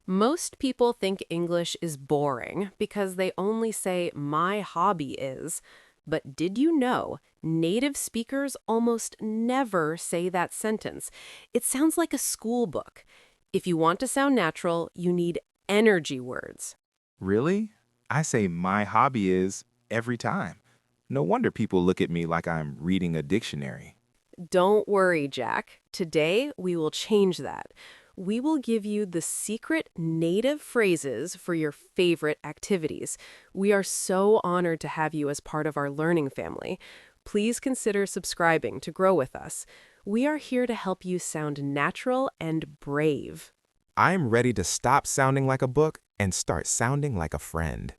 Most people think English is boring because they only say, my hobby is. But did you know native speakers almost never say that sentence? It sounds like a school book. If you want to sound natural, you need energy words. Really? I say my hobby is every time. No wonder people look at me like I'm reading a dictionary. Don't worry, Jack. Today, we will change that. We will give you the secret native phrases for your favorite activities. We are so honored to have you as part of our learning family. Please consider subscribing to grow with us. We are here to help you sound natural and brave. I'm ready to stop sounding like a book and start sounding like a friend.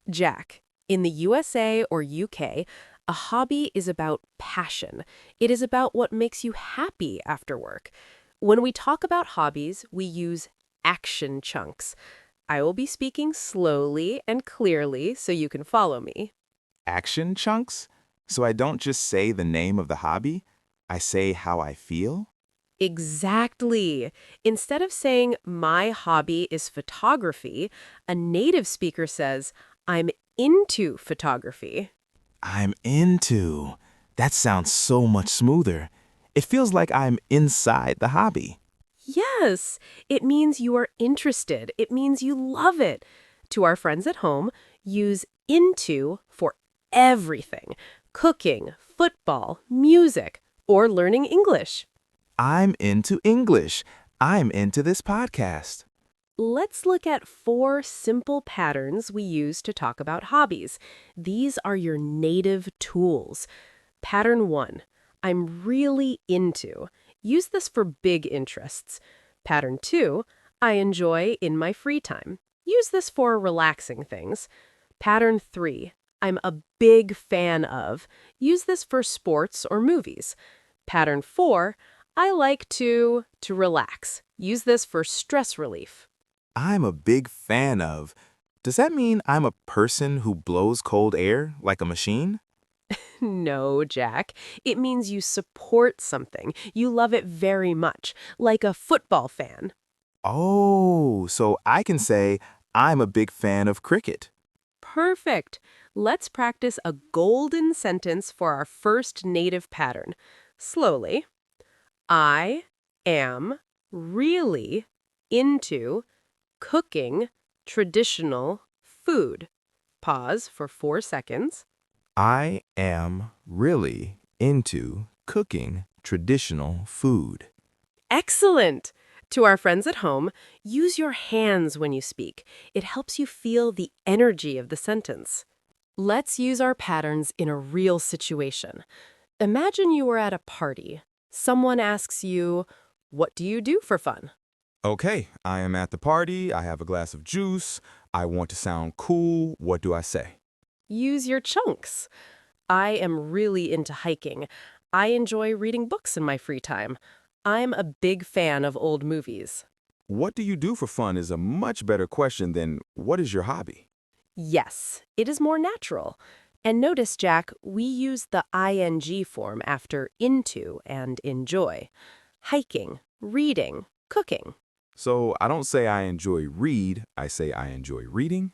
Jack, in the USA or UK, a hobby is about passion. It is about what makes you happy after work. When we talk about hobbies, we use action chunks. I will be speaking slowly and clearly so you can follow me. Action chunks? So I don't just say the name of the hobby, I say how I feel? Exactly. Instead of saying, my hobby is photography, a native speaker says, I'm into photography. I'm into. That sounds so much smoother. It feels like I'm inside the hobby. Yes, it means you are interested. It means you love it. To our friends at home, use into for everything: cooking, football, music, or learning English. I'm into English. I'm into this podcast. Let's look at 4 simple patterns we use to talk about hobbies. These are your native tools. Pattern 1, I'm really into. Use this for big interests. Pattern 2, I enjoy in my free time. Use this for relaxing things. Pattern 3, I'm a big fan of. Use this for sports or movies. Pattern 4, I like to relax. Use this for stress relief. I'm a big fan of. Does that mean I'm a person who blows cold air like a machine? No, Jack. It means you support something. You love it very much, like a football fan. Oh, so I can say I'm a big fan of cricket. Perfect. Let's practice a golden sentence for our first native pattern. Slowly. I am really into cooking traditional food. Pause for 4 seconds. I am really into cooking traditional food. Excellent! To our friends at home, use your hands when you speak. It helps you feel the energy of the sentence. Let's use our patterns in a real situation. Imagine you were at a party. Someone asks you, what do you do for fun? Okay, I am at the party. I have a glass of juice. I want to sound cool. What do I say? Use your chunks. I am really into hiking. I enjoy reading books in my free time. I'm a big fan of old movies. What do you do for fun is a much better question than what is your hobby? Yes, it is more natural. And notice, Jack, we use the ing form after into and enjoy. Hiking, reading, cooking. So I don't say I enjoy read, I say I enjoy reading.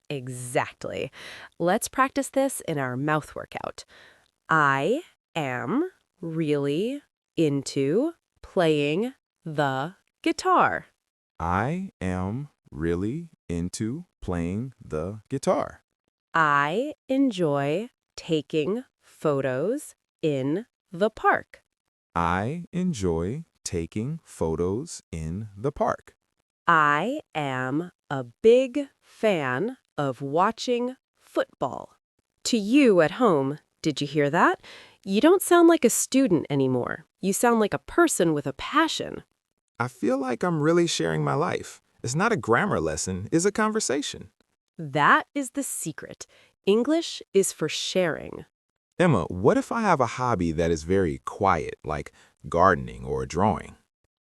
Exactly. Let's practice this in our mouth workout. I am really into playing the guitar. I am really into playing the guitar. I enjoy taking photos in the park. I enjoy taking photos in the park. I am a big fan of watching football. To you at home, did you hear that? You don't sound like a student anymore. You sound like a person with a passion. I feel like I'm really sharing my life. It's not a grammar lesson, it's a conversation. That is the secret. English is for sharing. Emma, what if I have a hobby that is very quiet, like gardening or drawing?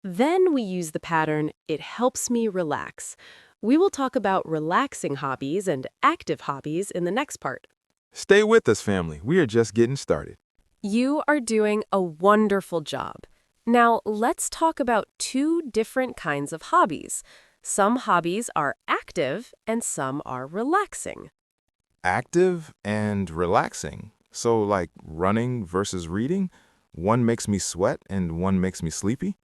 Then we use the pattern, it helps me relax. We will talk about relaxing hobbies and active hobbies in the next part. Stay with us, family. We are just getting started. You are doing a wonderful job. Now, let's talk about 2 different kinds of hobbies. Some hobbies are active and some are relaxing. Active and relaxing. So, like running versus reading, one makes me sweat and one makes me sleepy?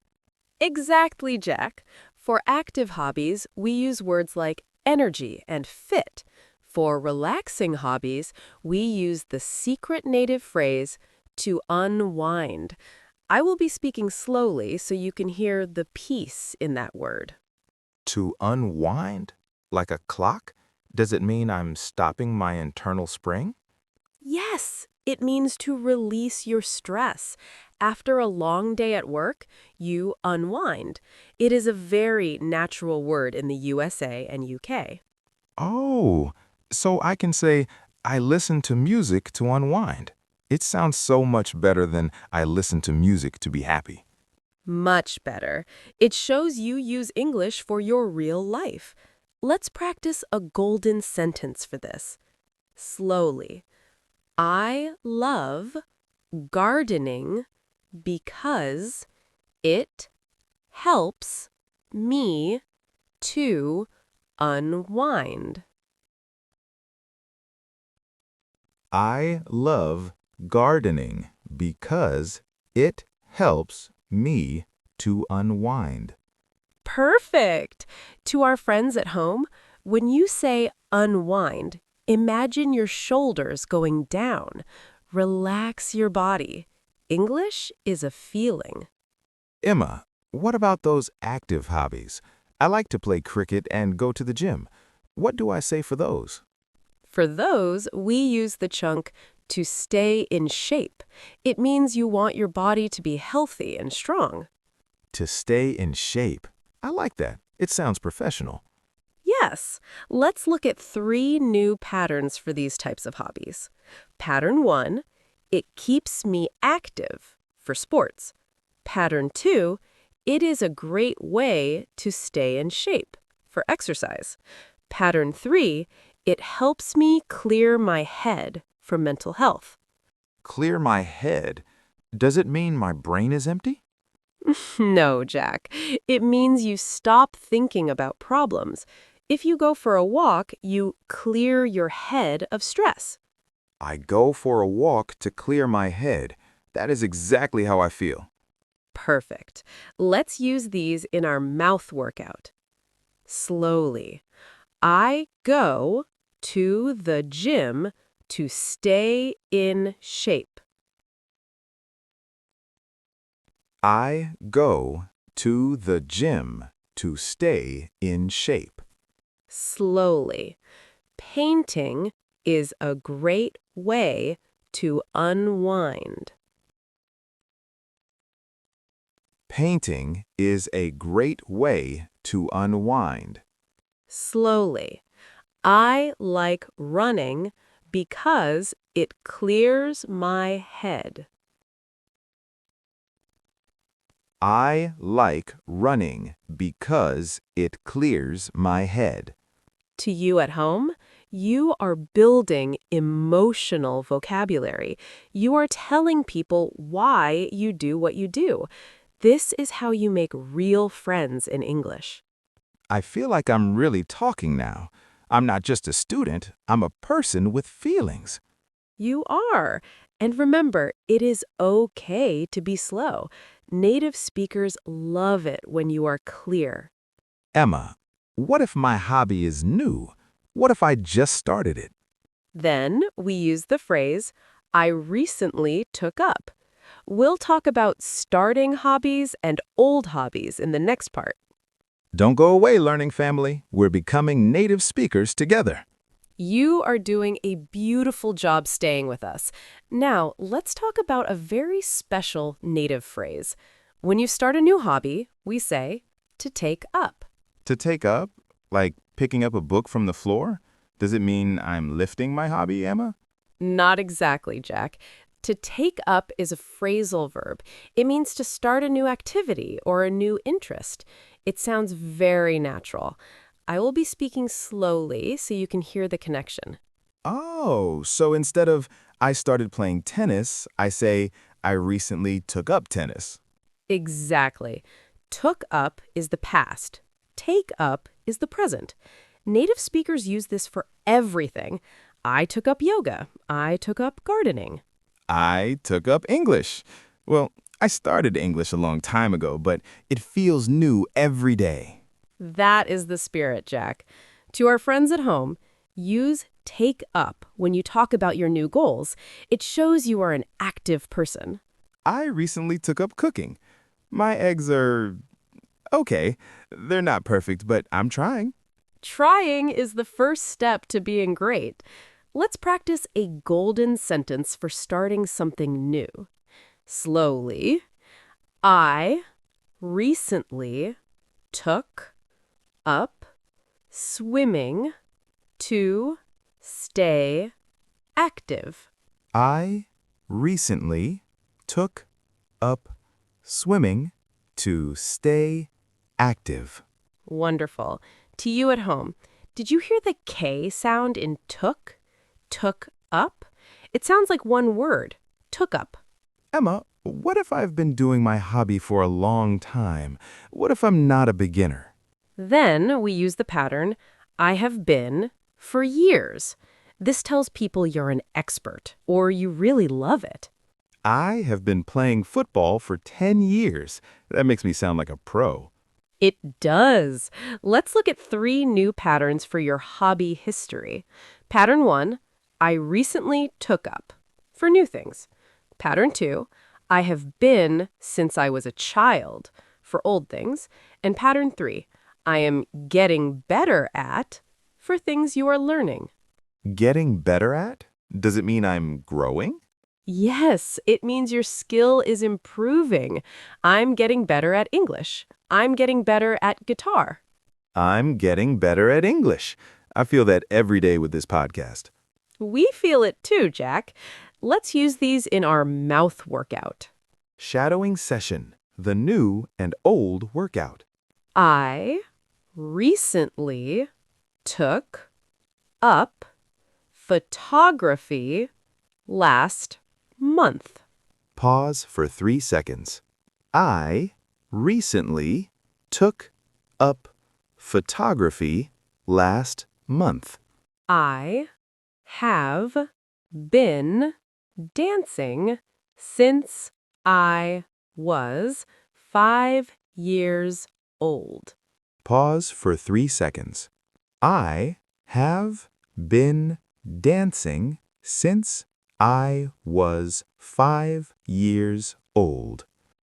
Exactly, Jack. For active hobbies, we use words like energy and fit. For relaxing hobbies, we use the secret native phrase to unwind. I will be speaking slowly so you can hear the peace in that word. To unwind? Like a clock? Does it mean I'm stopping my internal spring? Yes, it means to release your stress. After a long day at work, you unwind. It is a very natural word in the USA and UK. Oh, so I can say, I listen to music to unwind. It sounds so much better than I listen to music to be happy. Much better. It shows you use English for your real life. Let's practice a golden sentence for this. Slowly. I love gardening because it helps me to unwind. I love gardening because it helps me to unwind. Perfect! To our friends at home, when you say unwind, imagine your shoulders going down. Relax your body. English is a feeling. Emma, what about those active hobbies? I like to play cricket and go to the gym. What do I say for those? For those, we use the chunk to stay in shape. It means you want your body to be healthy and strong. To stay in shape. I like that. It sounds professional. Yes, let's look at 3 new patterns for these types of hobbies. Pattern 1, it keeps me active for sports. Pattern 2, it is a great way to stay in shape for exercise. Pattern 3, it helps me clear my head for mental health. Clear my head. Does it mean my brain is empty? No, Jack. It means you stop thinking about problems. If you go for a walk, you clear your head of stress. I go for a walk to clear my head. That is exactly how I feel. Perfect. Let's use these in our mouth workout. Slowly. I go to the gym to stay in shape. I go to the gym to stay in shape. Slowly. Painting is a great way to unwind. Painting is a great way to unwind. Slowly. I like running because it clears my head. I like running because it clears my head. To you at home, you are building emotional vocabulary. You are telling people why you do what you do. This is how you make real friends in English. I feel like I'm really talking now. I'm not just a student, I'm a person with feelings. You are. And remember, it is okay to be slow. Native speakers love it when you are clear. Emma, what if my hobby is new? What if I just started it? Then we use the phrase, I recently took up. We'll talk about starting hobbies and old hobbies in the next part. Don't go away, learning family. We're becoming native speakers together. You are doing a beautiful job staying with us. Now, let's talk about a very special native phrase. When you start a new hobby, we say, to take up. To take up? Like picking up a book from the floor? Does it mean I'm lifting my hobby, Emma? Not exactly, Jack. To take up is a phrasal verb. It means to start a new activity or a new interest. It sounds very natural. I will be speaking slowly so you can hear the connection. Oh, so instead of I started playing tennis, I say I recently took up tennis. Exactly. Took up is the past. take up is the present. Native speakers use this for everything. I took up yoga. I took up gardening. I took up English. Well, I started English a long time ago, but it feels new every day. That is the spirit, Jack. To our friends at home, use take up when you talk about your new goals. It shows you are an active person. I recently took up cooking. My eggs are okay. They're not perfect, but I'm trying. Trying is the first step to being great. Let's practice a golden sentence for starting something new. Slowly, I recently took up swimming to stay active. I recently took up swimming to stay active. Wonderful. To you at home, did you hear the K sound in took? Took up? It sounds like one word. Took up. Emma, what if I've been doing my hobby for a long time? What if I'm not a beginner? Then we use the pattern, I have been for years. This tells people you're an expert or you really love it. I have been playing football for 10 years. That makes me sound like a pro. It does. Let's look at 3 new patterns for your hobby history. Pattern 1, I recently took up for new things. Pattern 2, I have been since I was a child for old things. And pattern 3, I am getting better at for things you are learning. Getting better at? Does it mean I'm growing? Yes, it means your skill is improving. I'm getting better at English. I'm getting better at guitar. I'm getting better at English. I feel that every day with this podcast. We feel it too, Jack. Let's use these in our mouth workout. Shadowing session, the new and old workout. I recently took up photography last month. Pause for 3 seconds. I recently took up photography last month. I have been dancing since I was 5 years old. Pause for 3 seconds. I have been dancing since I was 5 years old.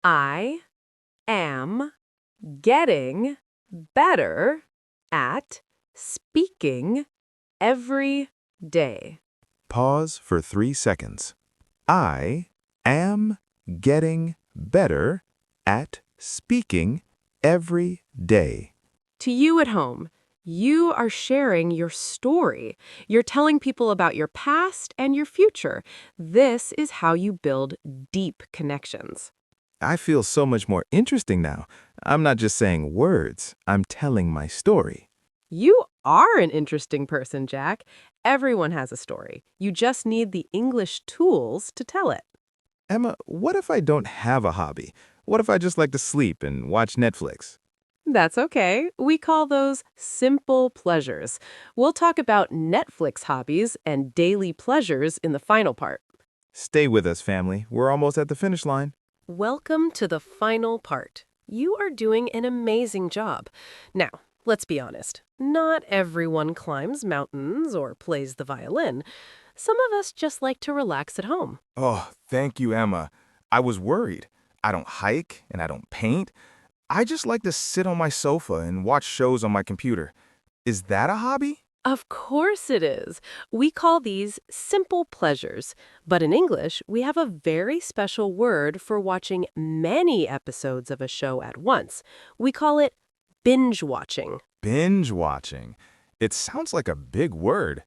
I am getting better at speaking every day. Pause for 3 seconds. I am getting better at speaking every day. To you at home, you are sharing your story. You're telling people about your past and your future. This is how you build deep connections. I feel so much more interesting now. I'm not just saying words, I'm telling my story. You are an interesting person, Jack. Everyone has a story. You just need the English tools to tell it. Emma, what if I don't have a hobby? What if I just like to sleep and watch Netflix? That's okay. We call those simple pleasures. We'll talk about Netflix hobbies and daily pleasures in the final part. Stay with us, family. We're almost at the finish line. Welcome to the final part. You are doing an amazing job. Now, let's be honest. Not everyone climbs mountains or plays the violin. Some of us just like to relax at home. Oh, thank you, Emma. I was worried. I don't hike and I don't paint. I just like to sit on my sofa and watch shows on my computer. Is that a hobby? Of course it is. We call these simple pleasures. But in English, we have a very special word for watching many episodes of a show at once. We call it binge-watching. Binge-watching. It sounds like a big word.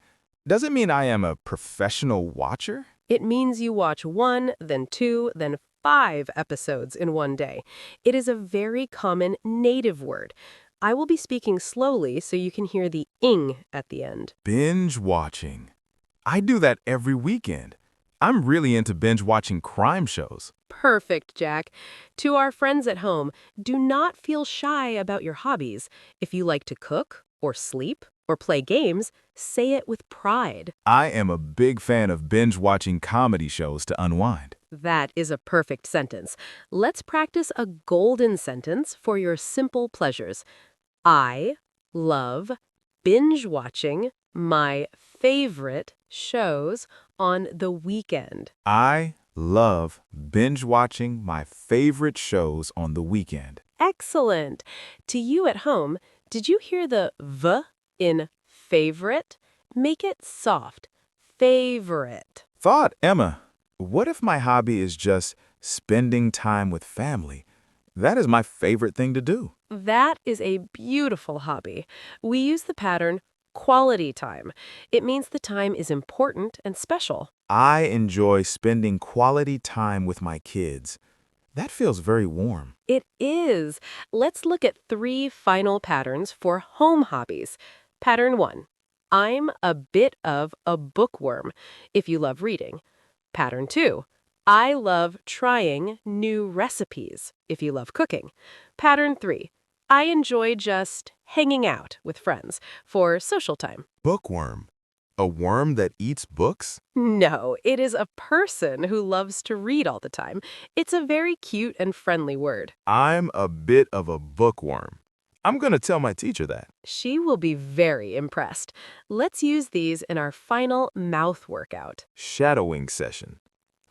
Does it mean I am a professional watcher? It means you watch 1, then 2, then 5 episodes in one day. It is a very common native word. I will be speaking slowly so you can hear the ing at the end. Binge-watching. I do that every weekend. I'm really into binge-watching crime shows. Perfect, Jack. To our friends at home, do not feel shy about your hobbies. If you like to cook, or sleep, or play games, say it with pride. I am a big fan of binge-watching comedy shows to unwind. That is a perfect sentence. Let's practice a golden sentence for your simple pleasures. I love binge watching my favorite shows on the weekend. I love binge-watching my favorite shows on the weekend. Excellent. To you at home, did you hear the V in favorite? Make it soft. Favorite. Thought, Emma, what if my hobby is just spending time with family? That is my favorite thing to do. That is a beautiful hobby. We use the pattern quality time. It means the time is important and special. I enjoy spending quality time with my kids. That feels very warm. It is. Let's look at 3 final patterns for home hobbies. Pattern 1. I'm a bit of a bookworm if you love reading. Pattern 2. I love trying new recipes if you love cooking. Pattern 3. I enjoy just hanging out with friends for social time. Bookworm. A worm that eats books? No, it is a person who loves to read all the time. It's a very cute and friendly word. I'm a bit of a bookworm. I'm going to tell my teacher that. She will be very impressed. Let's use these in our final mouth workout. Shadowing session.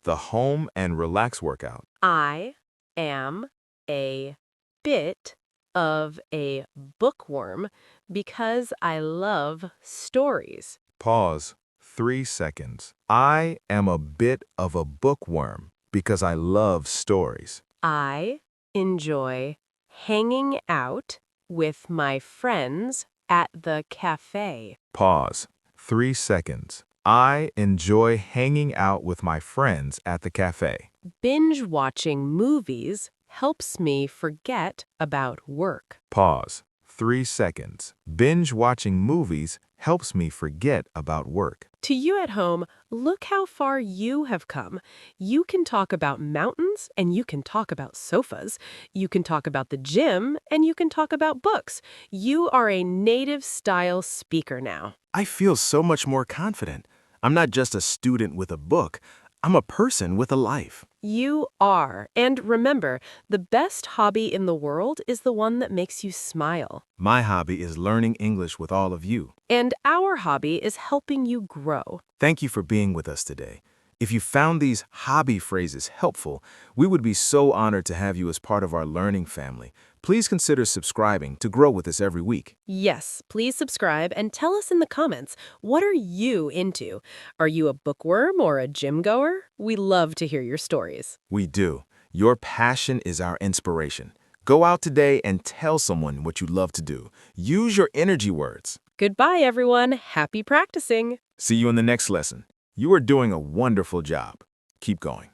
The home and relax workout. I am a bit of a bookworm because I love stories. Pause. 3 seconds. I am a bit of a bookworm because I love stories. I enjoy hanging out with my friends at the cafe. Pause. 3 seconds. I enjoy hanging out with my friends at the cafe. Binge watching movies helps me forget about work. Pause. 3 seconds. Binge watching movies helps me forget about work. To you at home, look how far you have come. You can talk about mountains and you can talk about sofas. You can talk about the gym and you can talk about books. You are a native style speaker now. I feel so much more confident. I'm not just a student with a book. I'm a person with a life. You are. And remember, the best hobby in the world is the one that makes you smile. My hobby is learning English with all of you. And our hobby is helping you grow. Thank you for being with us today. If you found these hobby phrases helpful, we would be so honored to have you as part of our learning family. Please consider subscribing to grow with us every week. Yes, please subscribe and tell us in the comments, what are you into? Are you a bookworm or a gym goer? We love to hear your stories. We do. Your passion is our inspiration. Go out today and tell someone what you love to do. Use your energy words. Goodbye, everyone. Happy practicing. See you in the next lesson. You are doing a wonderful job. Keep going.